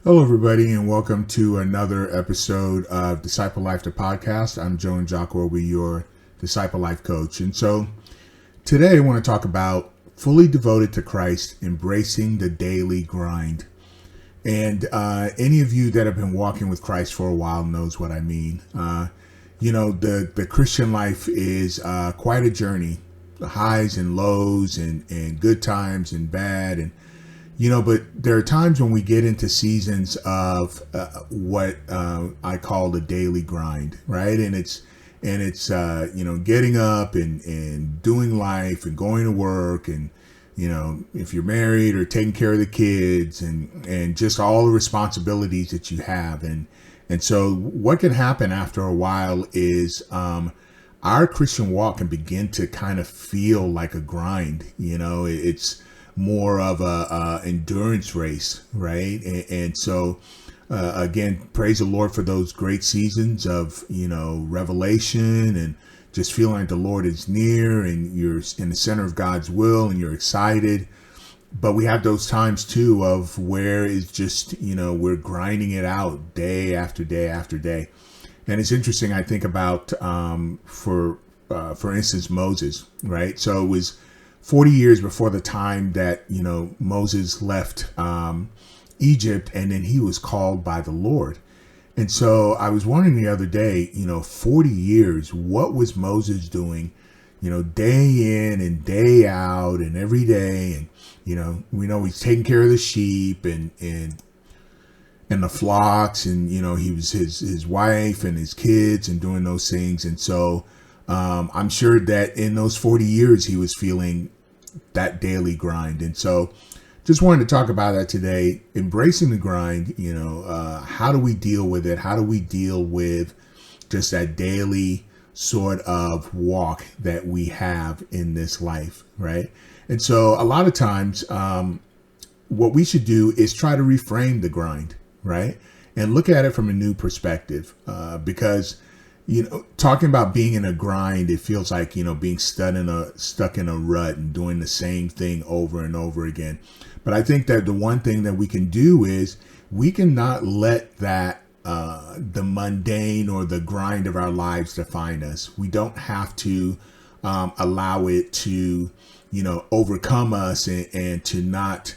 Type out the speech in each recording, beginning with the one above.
Hello, everybody, and welcome to another episode of DiscipleLife, the podcast. I'm Joe and Jocko, will be your Disciple Life coach. And so today I want to talk about fully devoted to Christ, embracing the daily grind. And any of you that have been walking with Christ for a while knows what I mean. The Christian life is quite a journey, the highs and lows and good times and bad. But there are times when we get into seasons of what I call the daily grind, right? And it's getting up and doing life and going to work and, if you're married or taking care of the kids and just all the responsibilities that you have. And so what can happen after a while is our Christian walk can begin to kind of feel like a grind. It's more of a endurance race, right? And so again, praise the Lord for those great seasons of revelation and just feeling like the Lord is near and you're in the center of God's will and you're excited. But we have those times too of where it's just we're grinding it out day after day after day. And it's interesting, I think about for instance Moses, right? So it was 40 years before the time that, Moses left Egypt, and then he was called by the Lord. And so I was wondering the other day, 40 years, what was Moses doing, day in and day out and every day? And, we know he's taking care of the sheep and the flocks, and, he was his wife and his kids and doing those things. And so I'm sure that in those 40 years, he was feeling that daily grind. And so just wanted to talk about that today, embracing the grind. How do we deal with it? How do we deal with just that daily sort of walk that we have in this life, right? And so a lot of times what we should do is try to reframe the grind, right? And look at it from a new perspective, because talking about being in a grind, it feels like, being stuck in a rut and doing the same thing over and over again. But I think that the one thing that we can do is we cannot let that the mundane or the grind of our lives define us. We don't have to allow it to, overcome us and to not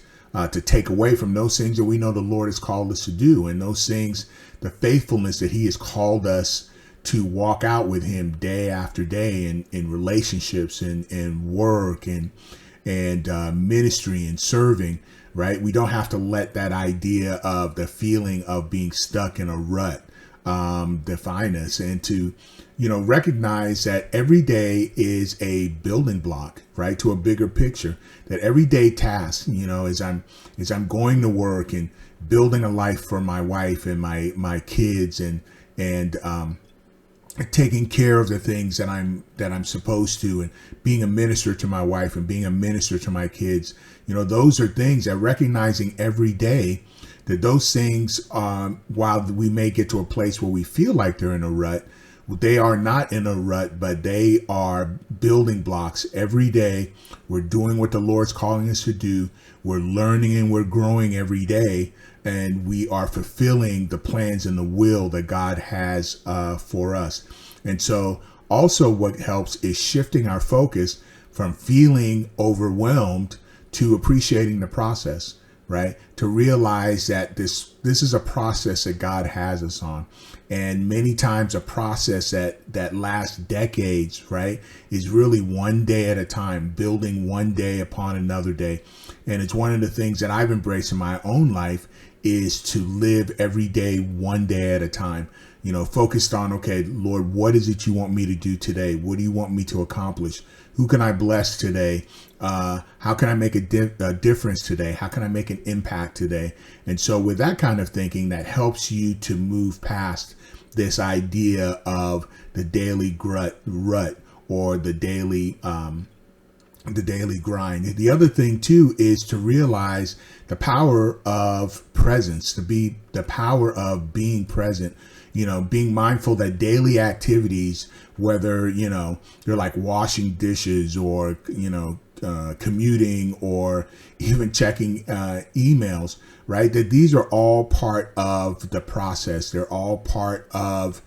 to take away from those things that we know the Lord has called us to do, and those things, the faithfulness that He has called us to walk out with Him day after day in relationships and work and ministry and serving, right? We don't have to let that idea of the feeling of being stuck in a rut define us, and to recognize that every day is a building block, right, to a bigger picture. That everyday task, as I'm going to work and building a life for my wife and my kids and taking care of the things that I'm supposed to, and being a minister to my wife and being a minister to my kids. Those are things that, recognizing every day that those things, while we may get to a place where we feel like they're in a rut, they are not in a rut, but they are building blocks. Every day we're doing what the Lord's calling us to do. We're learning and we're growing every day, and we are fulfilling the plans and the will that God has for us. And so also what helps is shifting our focus from feeling overwhelmed to appreciating the process, right? To realize that this is a process that God has us on. And many times a process that lasts decades, right, is really one day at a time, building one day upon another day. And it's one of the things that I've embraced in my own life, is to live every day one day at a time, focused on, okay, Lord, what is it you want me to do today? What do you want me to accomplish? Who can I bless today? How can I make a difference today? How can I make an impact today? And so with that kind of thinking, that helps you to move past this idea of the daily rut or the daily grind. The other thing too is to realize the power of presence, the power of being present, being mindful that daily activities, whether, they're like washing dishes or, commuting or even checking emails, right? That these are all part of the process. They're all part of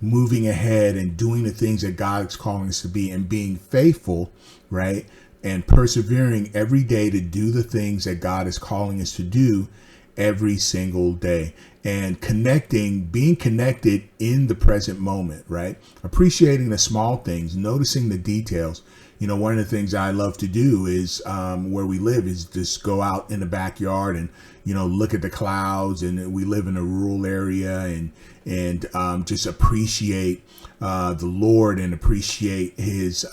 moving ahead and doing the things that God is calling us to be, and being faithful, right? And persevering every day to do the things that God is calling us to do every single day, and being connected in the present moment, right? Appreciating the small things, noticing the details. One of the things I love to do is where we live is just go out in the backyard and, look at the clouds. And we live in a rural area, and just appreciate the Lord and appreciate his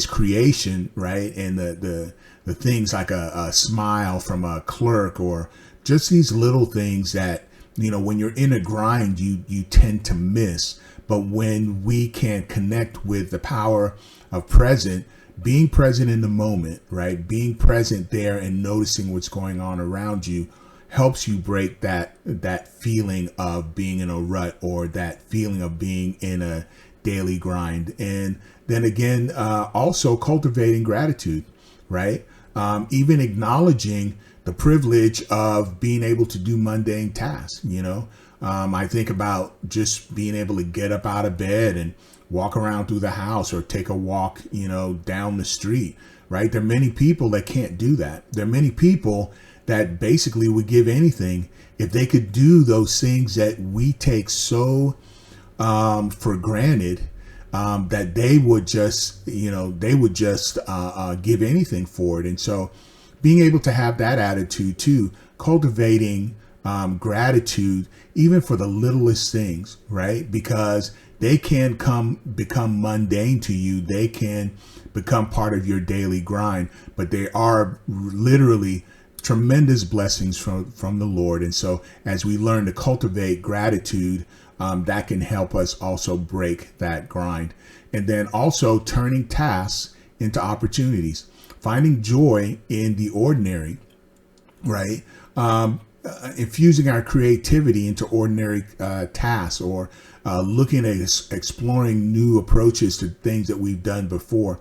creation, right? And the things like a smile from a clerk, or just these little things that, when you're in a grind, you tend to miss. But when we can connect with the power of being present in the moment, right? Being present there and noticing what's going on around you helps you break that feeling of being in a rut, or that feeling of being in a daily grind. And then again, also cultivating gratitude, right? Even acknowledging the privilege of being able to do mundane tasks. I think about just being able to get up out of bed and walk around through the house, or take a walk, down the street, right? There are many people that can't do that. There are many people that basically would give anything if they could do those things that we take so for granted, that they would just give anything for it. And so being able to have that attitude too, cultivating gratitude, even for the littlest things, right? Because they can become mundane to you. They can become part of your daily grind, but they are literally tremendous blessings from the Lord. And so as we learn to cultivate gratitude, that can help us also break that grind. And then also turning tasks into opportunities, finding joy in the ordinary, right? Infusing our creativity into ordinary tasks, or looking at exploring new approaches to things that we've done before.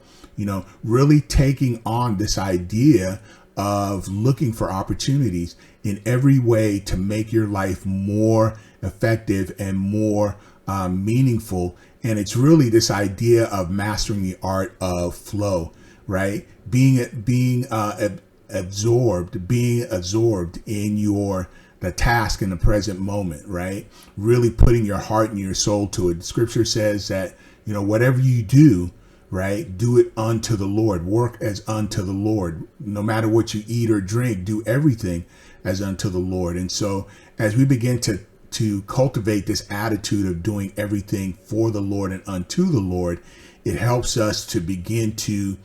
Really taking on this idea of looking for opportunities in every way to make your life more effective and more meaningful. And it's really this idea of mastering the art of flow, right? Being absorbed in the task in the present moment, right? Really putting your heart and your soul to it. Scripture says that, whatever you do, right, do it unto the Lord. Work as unto the Lord. No matter what you eat or drink, do everything as unto the Lord. And so as we begin to cultivate this attitude of doing everything for the Lord and unto the Lord, it helps us to begin to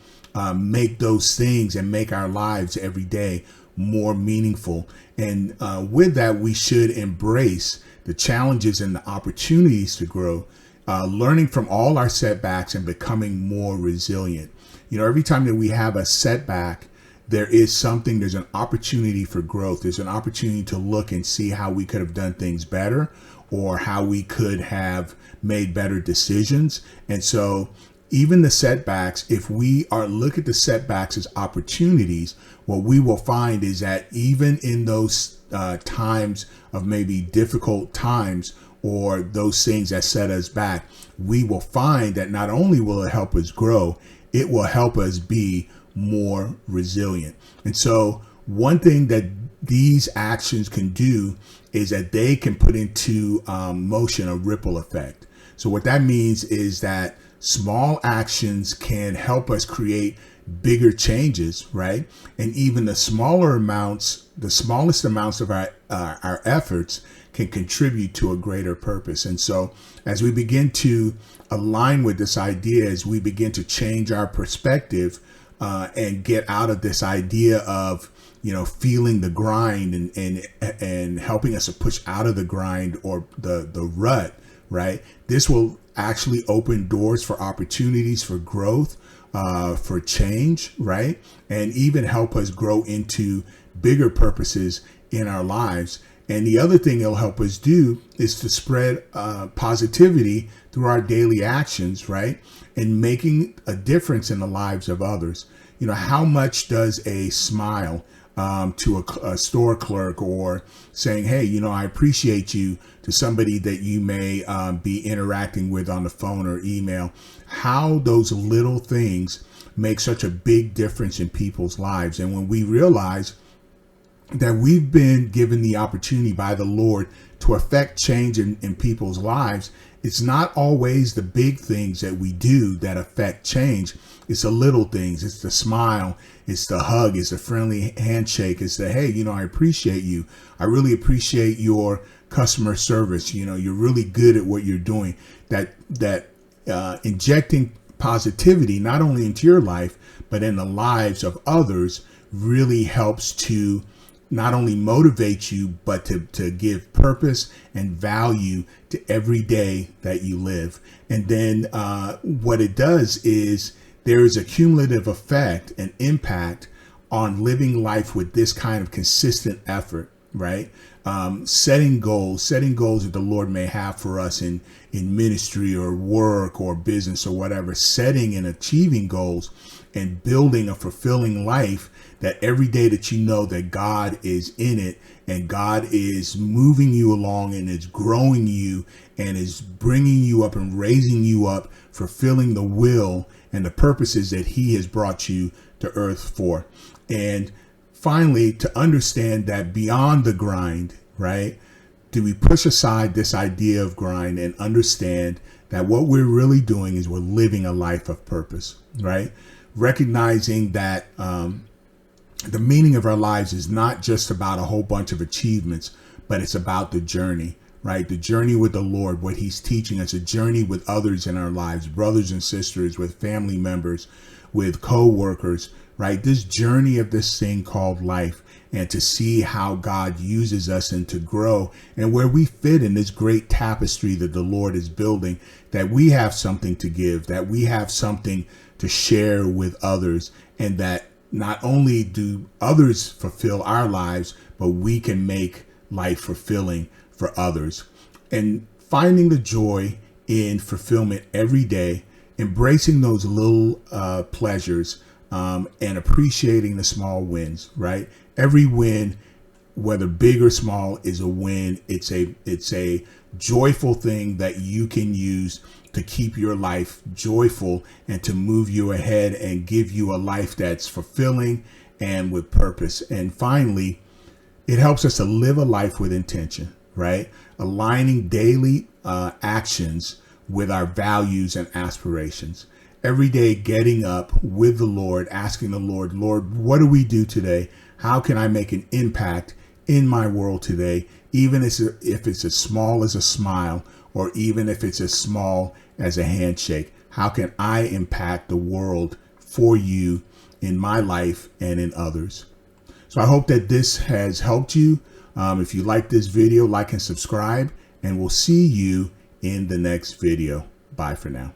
make those things and make our lives every day more meaningful. And with that, we should embrace the challenges and the opportunities to grow, learning from all our setbacks and becoming more resilient. Every time that we have a setback, there's an opportunity for growth. There's an opportunity to look and see how we could have done things better, or how we could have made better decisions. And so even the setbacks, if we look at the setbacks as opportunities, what we will find is that even in those times of maybe difficult times, or those things that set us back, we will find that not only will it help us grow, it will help us be more resilient. And so one thing that these actions can do is that they can put into motion a ripple effect. So what that means is that small actions can help us create bigger changes, right? And even the smallest amounts of our efforts can contribute to a greater purpose. And so as we begin to align with this idea, as we begin to change our perspective and get out of this idea of, feeling the grind and helping us to push out of the grind or the rut, right? This will actually open doors for opportunities for growth, for change, right? And even help us grow into bigger purposes in our lives. And the other thing it'll help us do is to spread positivity through our daily actions, right? And making a difference in the lives of others. You know, how much does a smile to a store clerk, or saying, hey, you know, I appreciate you, to somebody that you may be interacting with on the phone or email, how those little things make such a big difference in people's lives. And when we realize that we've been given the opportunity by the Lord to affect change in people's lives, it's not always the big things that we do that affect change. It's the little things. It's the smile. It's the hug. It's the friendly handshake. It's the, hey, you know, I appreciate you. I really appreciate your customer service. You know, you're really good at what you're doing. That injecting positivity, not only into your life, but in the lives of others, really helps to not only motivate you, but to give purpose and value to every day that you live. And then what it does is there is a cumulative effect and impact on living life with this kind of consistent effort, right? Setting goals that the Lord may have for us in ministry or work or business or whatever, setting and achieving goals and building a fulfilling life, that every day that you know that God is in it and God is moving you along and is growing you and is bringing you up and raising you up, fulfilling the will and the purposes that He has brought you to earth for. And finally, to understand that beyond the grind, right? Do we push aside this idea of grind and understand that what we're really doing is we're living a life of purpose, right? Recognizing that the meaning of our lives is not just about a whole bunch of achievements, but it's about the journey, right? The journey with the Lord, what He's teaching us, a journey with others in our lives, brothers and sisters, with family members, with co-workers, right? This journey of this thing called life, and to see how God uses us and to grow and where we fit in this great tapestry that the Lord is building, that we have something to give, that we have something to share with others, and that not only do others fulfill our lives, but we can make life fulfilling for others. And finding the joy in fulfillment every day, embracing those little pleasures, and appreciating the small wins, right? Every win, whether big or small, is a win. It's a joyful thing that you can use to keep your life joyful and to move you ahead and give you a life that's fulfilling and with purpose. And finally, it helps us to live a life with intention, right? Aligning daily actions with our values and aspirations. Every day getting up with the Lord, asking the Lord, Lord, what do we do today? How can I make an impact in my world today? Even if it's as small as a smile, or even if it's as small as a handshake, how can I impact the world for you in my life and in others? So I hope that this has helped you. If you like this video, like and subscribe, and we'll see you in the next video. Bye for now.